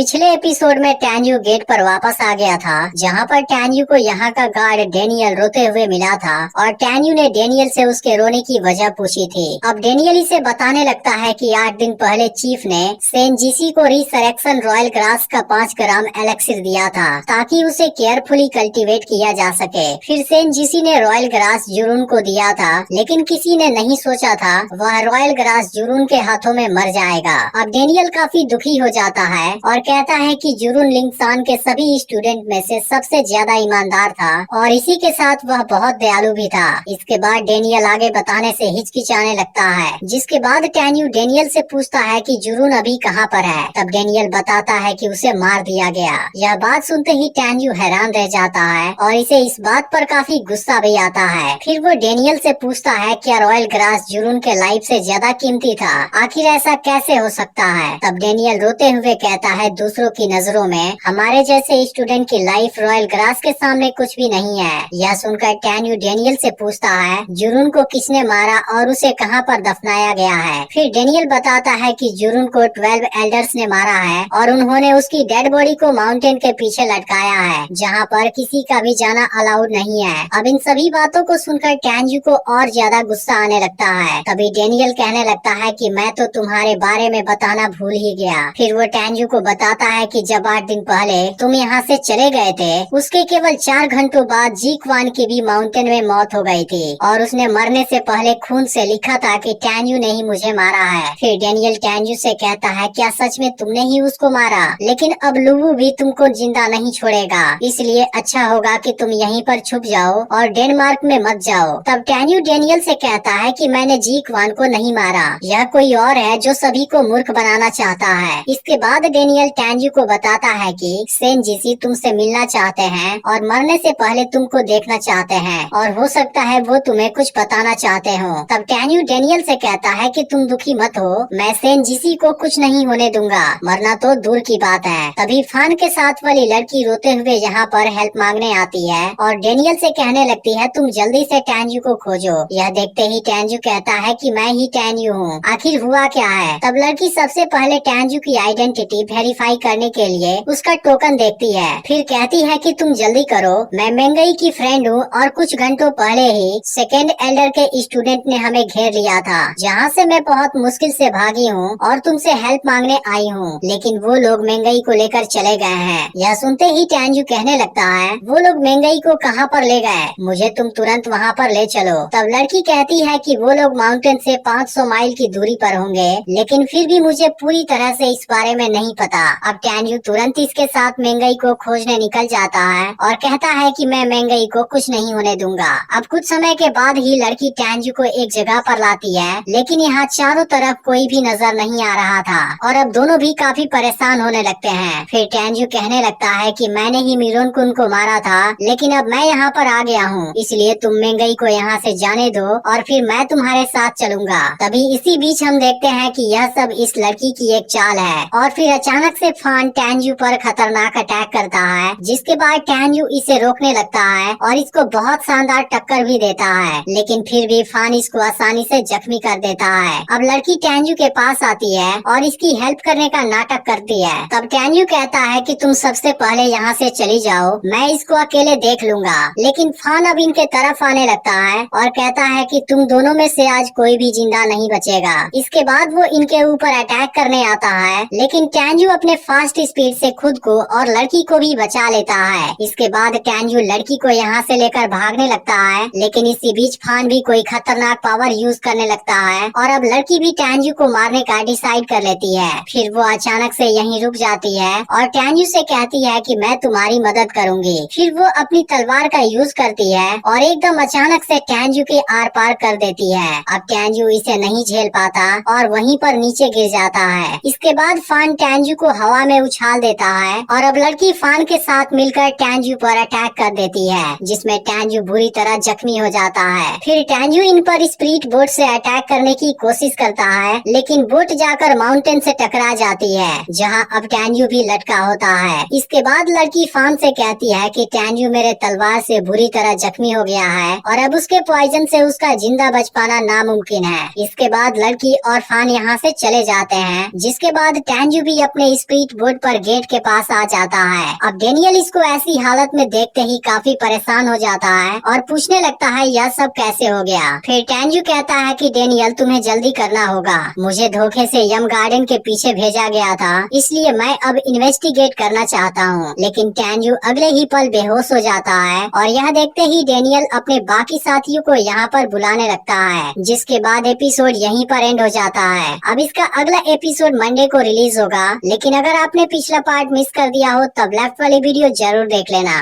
पिछले एपिसोड में टैन्यू गेट पर वापस आ गया था, जहां पर टैन्यू को यहाँ का गार्ड डेनियल रोते हुए मिला था और टैन्यू ने डेनियल से उसके रोने की वजह पूछी थी। अब डेनियल इसे बताने लगता है कि 8 दिन पहले चीफ ने सेंजीसी को रिसरेक्शन रॉयल ग्रास का 5 ग्राम एलेक्सिर दिया था ताकि उसे केयरफुली कल्टीवेट किया जा सके। फिर सेंजीसी ने रॉयल ग्रास जुरून को दिया था, लेकिन किसी ने नहीं सोचा था वह रॉयल ग्रास जुरून के हाथों में मर जाएगा। अब डेनियल काफी दुखी हो जाता है और कहता है कि जुरून लिंगसान के सभी स्टूडेंट में से सबसे ज्यादा ईमानदार था और इसी के साथ वह बहुत दयालु भी था। इसके बाद डेनियल आगे बताने से हिचकिचाने लगता है, जिसके बाद टैन्यू डेनियल से पूछता है कि जुरून अभी कहाँ पर है। तब डेनियल बताता है कि उसे मार दिया गया। यह बात सुनते ही टैन्यू हैरान रह जाता है और इसे इस बात पर काफी गुस्सा भी आता है। फिर वो डेनियल से पूछता है क्या रॉयल ग्रास जुरून के लाइफ से ज्यादा कीमती था, आखिर ऐसा कैसे हो सकता है। तब डेनियल रोते हुए कहता है दूसरों की नजरों में हमारे जैसे स्टूडेंट की लाइफ रॉयल ग्रास के सामने कुछ भी नहीं है। यह सुनकर टैन्यू डेनियल से पूछता है जुरून को किसने मारा और उसे कहां पर दफनाया गया है। फिर डेनियल बताता है कि जुरून को 12 एल्डर्स ने मारा है और उन्होंने उसकी डेड बॉडी को माउंटेन के पीछे लटकाया है, जहां पर किसी का भी जाना अलाउड नहीं है। अब इन सभी बातों को सुनकर टैन्यू को और ज्यादा गुस्सा आने लगता है। तभी डेनियल कहने लगता है कि मैं तो तुम्हारे बारे में बताना भूल ही गया। फिर वो टैन्यू को बताता है कि जब 8 दिन पहले तुम यहाँ से चले गए थे, उसके केवल 4 घंटों बाद जीक्वान की भी माउंटेन में मौत हो गई थी और उसने मरने से पहले खून से लिखा था कि टैन्यू ने ही मुझे मारा है। फिर डेनियल टैन्यू से कहता है क्या सच में तुमने ही उसको मारा, लेकिन अब लुवू भी तुमको जिंदा नहीं छोड़ेगा, इसलिए अच्छा होगा कि तुम यहीं पर छुप जाओ और डेनमार्क में मत जाओ। तब टैन्यू डेनियल से कहता है कि मैंने जीक्वान को नहीं मारा, यह कोई और है जो सभी को मूर्ख बनाना चाहता है। इसके बाद डेनियल टैन्यू को बताता है कि सेंजीसी तुमसे मिलना चाहते हैं और मरने से पहले तुमको देखना चाहते हैं और हो सकता है वो तुम्हें कुछ बताना चाहते हो। तब टैन्यू डेनियल से कहता है कि तुम दुखी मत हो, मैं सेंजीसी को कुछ नहीं होने दूंगा, मरना तो दूर की बात है। तभी फान के साथ वाली लड़की रोते हुए यहाँ पर हेल्प मांगने आती है और डेनियल से कहने लगती है तुम जल्दी से टैन्यू को खोजो। यह देखते ही टैन्यू कहता है कि मैं ही टैन्यू हूँ, आखिर हुआ क्या है। तब लड़की सबसे पहले टैन्यू की आइडेंटिटी वेरीफाई करने के लिए उसका टोकन देखती है। फिर कहती है कि तुम जल्दी करो, मैं मेंगई की फ्रेंड हूँ और कुछ घंटों पहले ही सेकेंड एल्डर के स्टूडेंट ने हमें घेर लिया था, जहाँ से मैं बहुत मुश्किल से भागी हूँ और तुमसे हेल्प मांगने आई हूँ, लेकिन वो लोग मेंगई को लेकर चले गए हैं। यह सुनते ही टैन्यू कहने लगता है वो लोग मेंगई को कहाँ पर ले गए, मुझे तुम तुरंत वहाँ पर ले चलो। तब लड़की कहती है कि वो लोग माउंटेन से 500 माइल की दूरी पर होंगे, लेकिन फिर भी मुझे पूरी तरह से इस बारे में नहीं पता। अब टैन्यू तुरंत इसके साथ मेंगई को खोजने निकल जाता है और कहता है कि मैं मेंगई को कुछ नहीं होने दूंगा। अब कुछ समय के बाद ही लड़की टैन्यू को एक जगह पर लाती है, लेकिन यहाँ चारों तरफ कोई भी नजर नहीं आ रहा था और अब दोनों भी काफी परेशान होने लगते हैं। फिर टैन्यू कहने लगता है कि मैंने ही मिरोन कुन को मारा था, लेकिन अब मैं यहाँ पर आ गया हूँ, इसलिए तुम मेंगई को यहाँ से जाने दो और फिर मैं तुम्हारे साथ चलूंगा। तभी इसी बीच हम देखते हैं कि यह सब इस लड़की की एक चाल है और फिर अचानक से फान टैन्यू पर खतरनाक अटैक करता है, जिसके बाद टैन्यू इसे रोकने लगता है और इसको बहुत शानदार टक्कर भी देता है, लेकिन फिर भी फान इसको आसानी से जख्मी कर देता है। अब लड़की टैन्यू के पास आती है और इसकी हेल्प करने का नाटक करती है। तब टैन्यू कहता है कि तुम सबसे पहले यहाँ से चली जाओ, मैं इसको अकेले देख लूंगा, लेकिन फान अब इनके तरफ आने लगता है और कहता है कि तुम दोनों में से आज कोई भी जिंदा नहीं बचेगा। इसके बाद वो इनके ऊपर अटैक करने आता है, लेकिन टैन्यू अपने फास्ट स्पीड से खुद को और लड़की को भी बचा लेता है। इसके बाद टैन्यू लड़की को यहाँ से लेकर भागने लगता है, लेकिन इसी बीच फान भी कोई खतरनाक पावर यूज करने लगता है और अब लड़की भी टैन्यू को मारने का डिसाइड कर लेती है। फिर वो अचानक से यहीं रुक जाती है और टैन्यू से कहती है कि मैं तुम्हारी मदद करूंगी। फिर वो अपनी तलवार का यूज करती है और एकदम अचानक से टैन्यू के आर पार कर देती है। अब टैन्यू इसे नहीं झेल पाता और वहीं पर नीचे गिर जाता है। इसके बाद फान टैन्यू को हवा में उछाल देता है और अब लड़की फान के साथ मिलकर टैन्यू पर अटैक कर देती है, जिसमें टैन्यू बुरी तरह जख्मी हो जाता है। फिर टैन्यू इन पर स्पीड बोट से अटैक करने की कोशिश करता है, लेकिन बोट जाकर माउंटेन से टकरा जाती है, जहां अब टैन्यू भी लटका होता है। इसके बाद लड़की फान से कहती है कि टैन्यू मेरे तलवार से बुरी तरह जख्मी हो गया है और अब उसके पॉइजन से उसका जिंदा बच पाना नामुमकिन है। इसके बाद लड़की और फान यहाँ से चले जाते हैं, जिसके बाद टैन्यू भी अपने स्पीड बोट पर गेट के पास आ जाता है। अब डेनियल इसको ऐसी हालत में देखते ही काफी परेशान हो जाता है और पूछने लगता है यह सब कैसे हो गया। फिर टैन्यू कहता है कि डेनियल तुम्हें जल्दी करना होगा, मुझे धोखे से यम गार्डन के पीछे भेजा गया था, इसलिए मैं अब इन्वेस्टिगेट करना चाहता हूँ। लेकिन टैन्यू अगले ही पल बेहोश हो जाता है और यह देखते ही डेनियल अपने बाकी साथियों को यहाँ पर बुलाने लगता है, जिसके बाद एपिसोड यहीं पर एंड हो जाता है। अब इसका अगला एपिसोड मंडे को रिलीज होगा, लेकिन अगर आपने पिछला पार्ट मिस कर दिया हो तब लेफ्ट वाली वीडियो जरूर देख लेना।